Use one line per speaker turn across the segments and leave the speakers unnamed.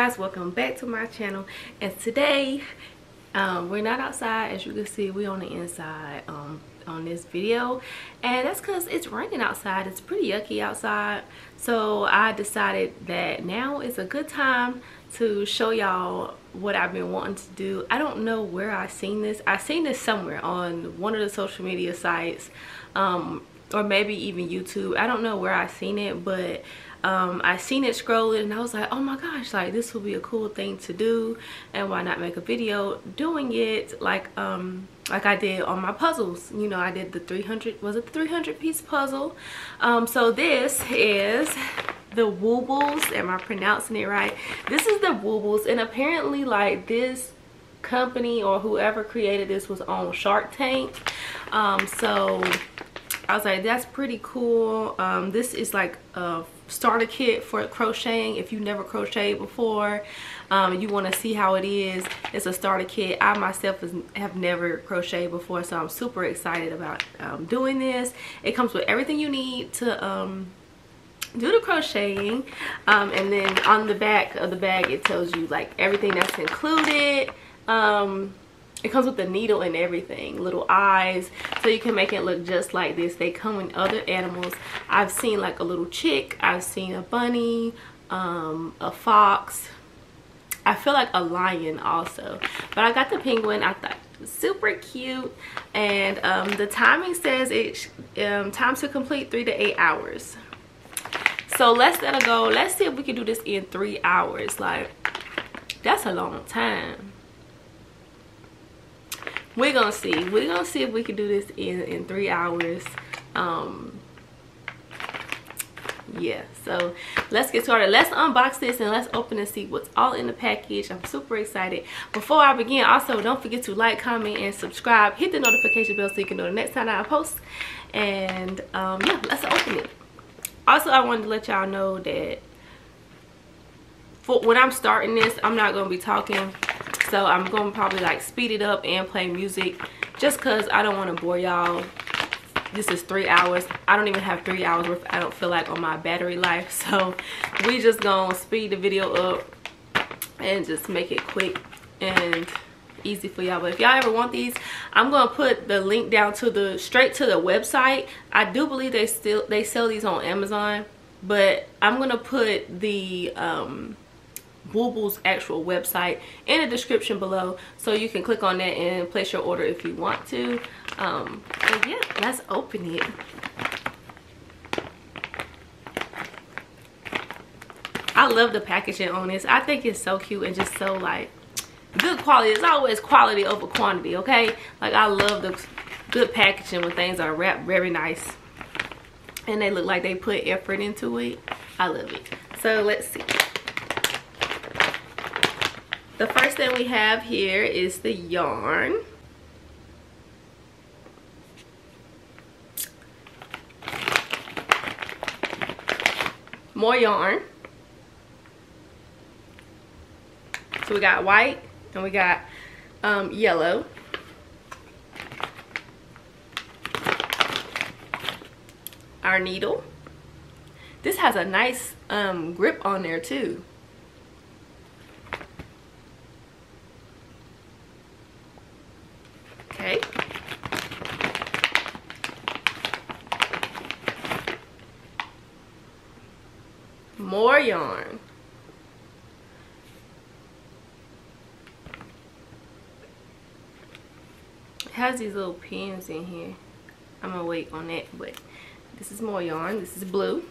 guys, welcome back to my channel. And today we're not outside. As you can see, we're on the inside on this video, and that's because it's raining outside. It's pretty yucky outside, so I decided that now is a good time to show y'all what I've been wanting to do. I don't know where I seen this. I seen this somewhere on one of the social media sites, or maybe even YouTube. I don't know where I seen it, but I seen it scrolling and I was like, oh my gosh, like this would be a cool thing to do, and why not make a video doing it like I did on my puzzles. You know, I did the 300, was it the 300 piece puzzle? So this is the Woobles. Am I pronouncing it right? This is the Woobles, and apparently like this company or whoever created this was on Shark Tank. So I was like, that's pretty cool. This is like a starter kit for crocheting. If you've never crocheted before, you want to see how it is, it's a starter kit. I myself have never crocheted before, so I'm super excited about doing this. It comes with everything you need to do the crocheting, and then on the back of the bag it tells you like everything that's included. It comes with the needle and everything, little eyes, so you can make it look just like this. They come with other animals. I've seen like a little chick, I've seen a bunny, a fox, I feel like a lion also, but I got the penguin. I thought it was super cute, and the timing says it time to complete 3 to 8 hours. So let's let it go. Let's see if we can do this in 3 hours. Like, that's a long time. We're gonna see if we can do this in 3 hours. Yeah, so let's get started. Let's unbox this and let's open and see what's all in the package. I'm super excited. Before I begin, also don't forget to like, comment, and subscribe. Hit the notification bell so you can know the next time I post. And yeah, let's open it. Also, I wanted to let y'all know that for when I'm starting this, I'm not gonna be talking. So I'm going to probably like speed it up and play music just because I don't want to bore y'all. This is 3 hours. I don't even have 3 hours worth, I don't feel like, on my battery life. So we just going to speed the video up and just make it quick and easy for y'all. But if y'all ever want these, I'm going to put the link down to straight to the website. I do believe they sell these on Amazon, but I'm going to put the Woobles actual website in the description below, so you can click on that and place your order if you want to. But yeah, let's open it. I love the packaging on this. I think it's so cute and just so like good quality. It's always quality over quantity, okay? Like, I love the good packaging when things are wrapped very nice and they look like they put effort into it. I love it. So let's see. The first thing we have here is the yarn. More yarn. So we got white and we got yellow. Our needle. This has a nice grip on there too. Okay. More yarn. It has these little pins in here. I'm gonna wait on that, but this is more yarn. This is blue.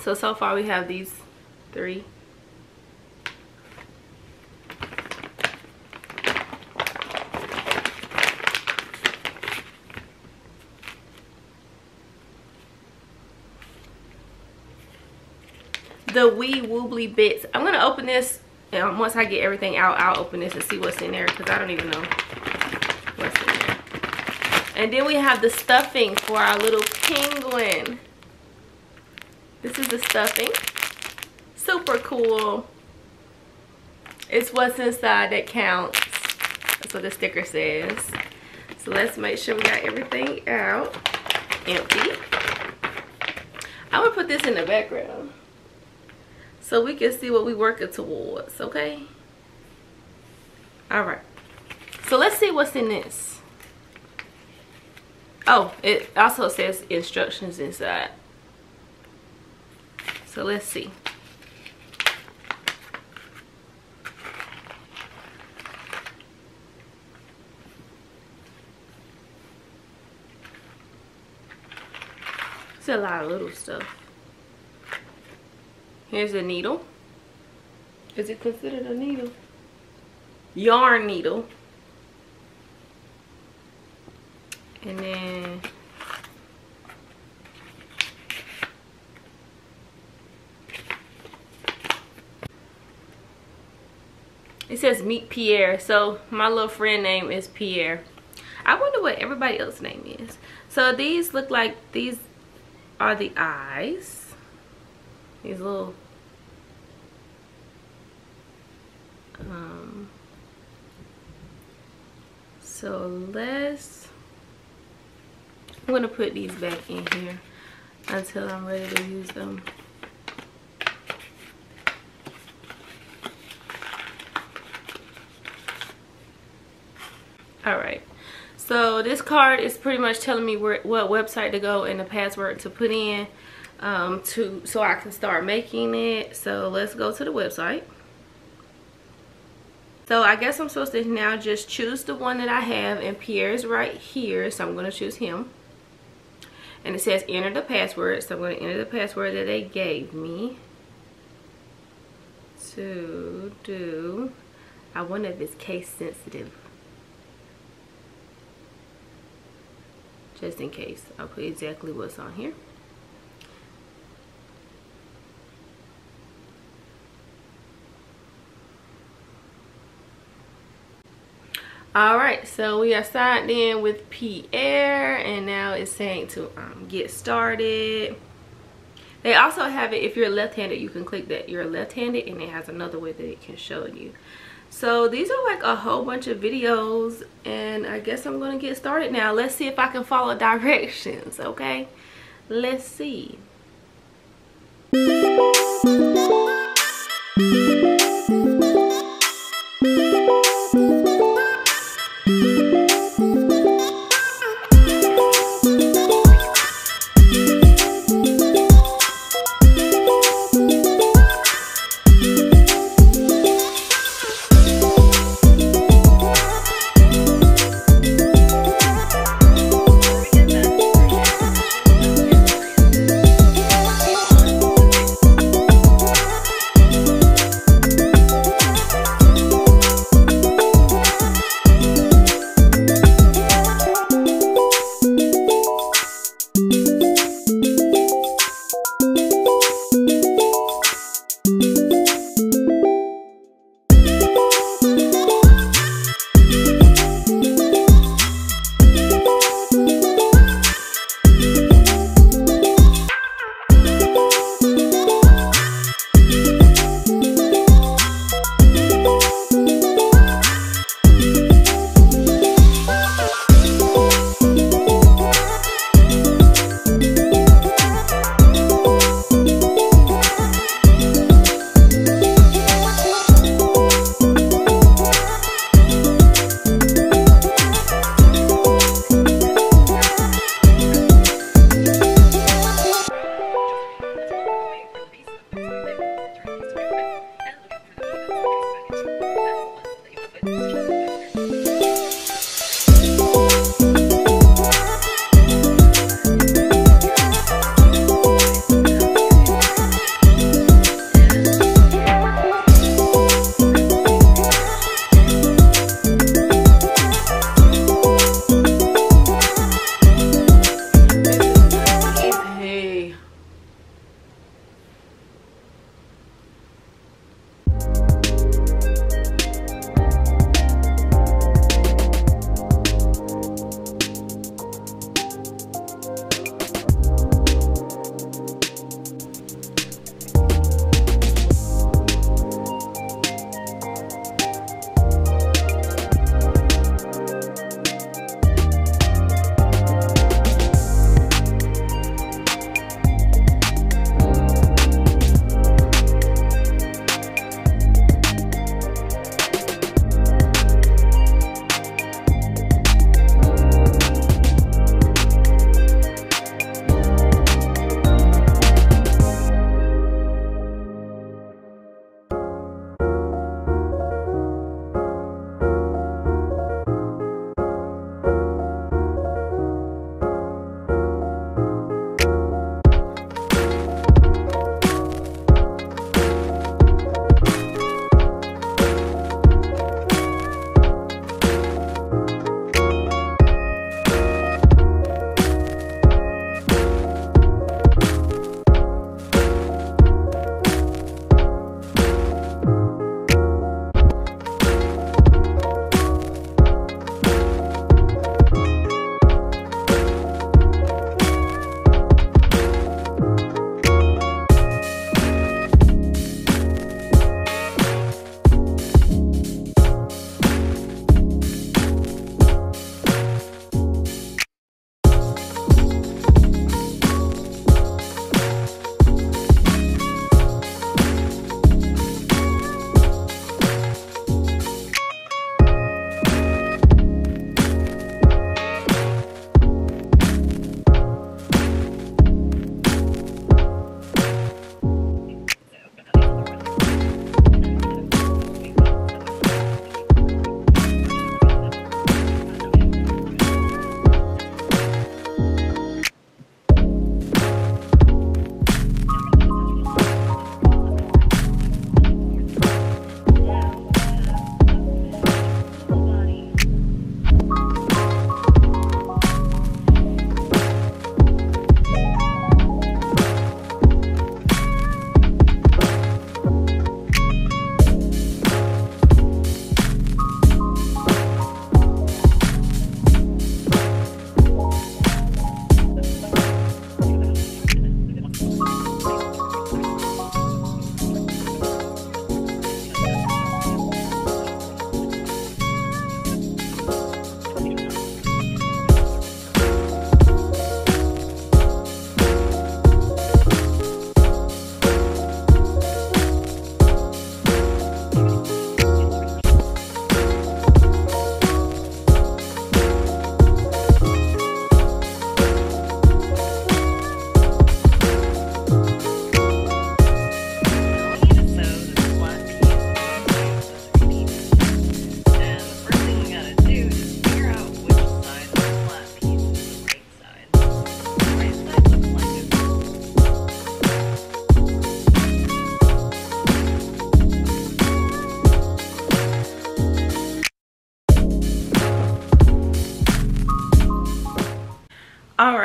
So far we have these 3. The wee woobly bits. I'm gonna open this, and once I get everything out, I'll open this and see what's in there, because I don't even know what's in there. And then we have the stuffing for our little penguin. This is the stuffing. Super cool. It's what's inside that counts. That's what the sticker says. So let's make sure we got everything out. Empty. I would put this in the background. so we can see what we're working towards, okay? All right, so let's see what's in this. Oh, it also says instructions inside, so let's see. It's a lot of little stuff. Here's a needle. Is it considered a needle? Yarn needle. And then it says meet Pierre. So my little friend name is Pierre. I wonder what everybody else's name is. So these look like, these are the eyes. These little so I'm gonna put these back in here until I'm ready to use them. All right, so this card is pretty much telling me what website to go and the password to put in so I can start making it. So let's go to the website. So I guess I'm supposed to now just choose the one that I have, and Pierre's right here, so I'm going to choose him. And it says enter the password, so I'm going to enter the password that they gave me to do. I wonder if it's case sensitive. Just in case, I'll put exactly what's on here. All right, so we are signed in with Pierre, and now it's saying to get started. They also have it, if you're left-handed, you can click that you're left-handed, and it has another way that it can show you. So these are like a whole bunch of videos, and I guess I'm gonna get started now. Let's see if I can follow directions, okay? Let's see.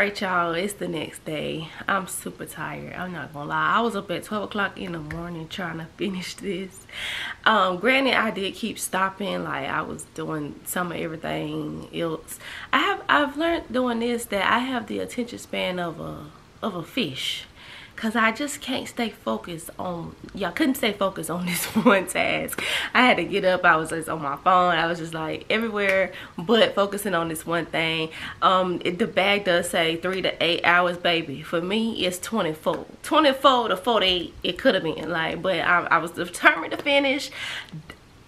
right, y'all, it's the next day. I'm super tired. I'm not gonna lie. I was up at 12 o'clock in the morning trying to finish this. Granted, I did keep stopping. Like, I was doing some of everything else. I've learned doing this that I have the attention span of a fish. Cause I just can't stay focused on, y'all couldn't stay focused on this one task. I had to get up, I was just on my phone, I was just like everywhere but focusing on this one thing. The bag does say 3 to 8 hours, baby. For me, it's 24 to 48. It could have been like, but I was determined to finish.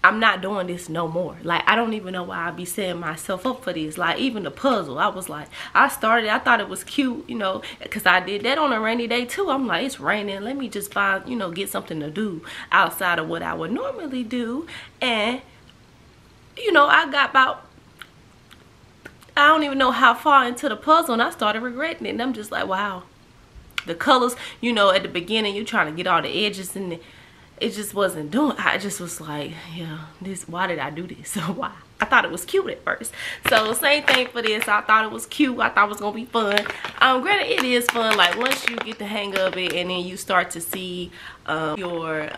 I'm not doing this no more. Like, I don't even know why I be setting myself up for this. Like, even the puzzle, I was like, I thought it was cute, you know, because I did that on a rainy day too. I'm like, it's raining, let me just find, you know, get something to do outside of what I would normally do. And, you know, I got about, I don't even know how far into the puzzle, and I started regretting it. And I'm just like, wow. The colors, you know, at the beginning, you're trying to get all the edges and it just wasn't doing. I just was like, yeah, why did I do this? So why? I thought it was cute at first. So same thing for this. I thought it was cute. I thought it was gonna be fun. Granted, it is fun. Like, once you get the hang of it and then you start to see your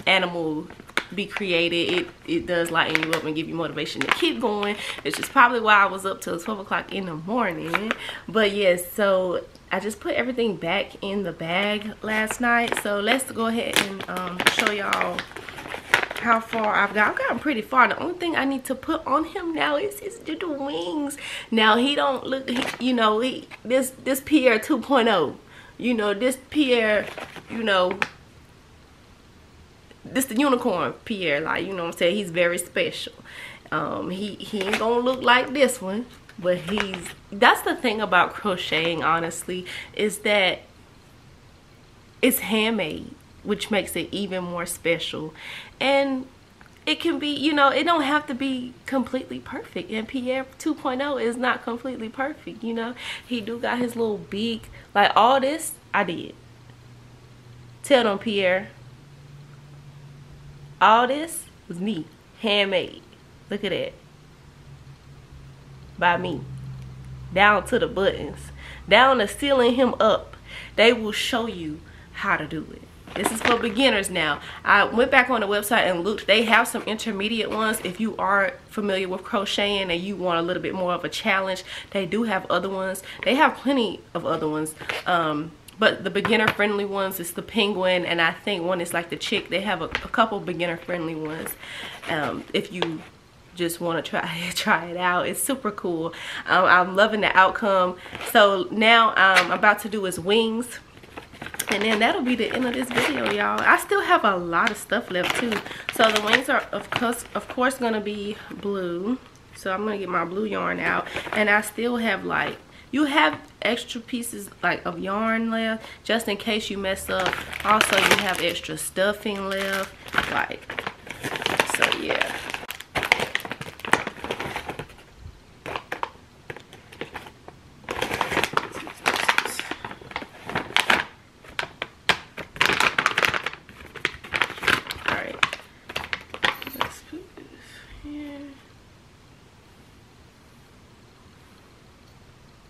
animal be created, it does lighten you up and give you motivation to keep going, which is probably why I was up till 12 o'clock in the morning. But yes, so I just put everything back in the bag last night. So let's go ahead and show y'all how far I've gotten pretty far. The only thing I need to put on him now is his little wings. Now, he don't look, you know, this Pierre 2.0, you know, this Pierre, you know, this the unicorn Pierre, like, you know what I'm saying, he's very special. He ain't gonna look like this one, but that's the thing about crocheting, honestly, is that it's handmade, which makes it even more special. And it can be, you know, it don't have to be completely perfect. And Pierre 2.0 is not completely perfect, you know. He do got his little beak. Like, all this I did. Tell them, Pierre, all this was me, handmade. Look at that. By me. Down to the buttons, down to sealing him up. They will show you how to do it. This is for beginners now. I went back on the website and looked. They have some intermediate ones. If you are familiar with crocheting and you want a little bit more of a challenge, they do have other ones. They have plenty of other ones. But the beginner friendly ones is the penguin, and I think one is like the chick. They have a couple beginner friendly ones. If you just want to try it out, it's super cool. I'm loving the outcome. So now I'm about to do his wings, and then that'll be the end of this video, y'all. I still have a lot of stuff left too. So the wings are of course gonna be blue. So I'm gonna get my blue yarn out, and I still have, like, you have extra pieces like of yarn left just in case you mess up. Also, you have extra stuffing left, like, so yeah.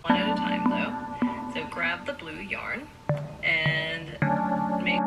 One at a time though. So grab the blue yarn and make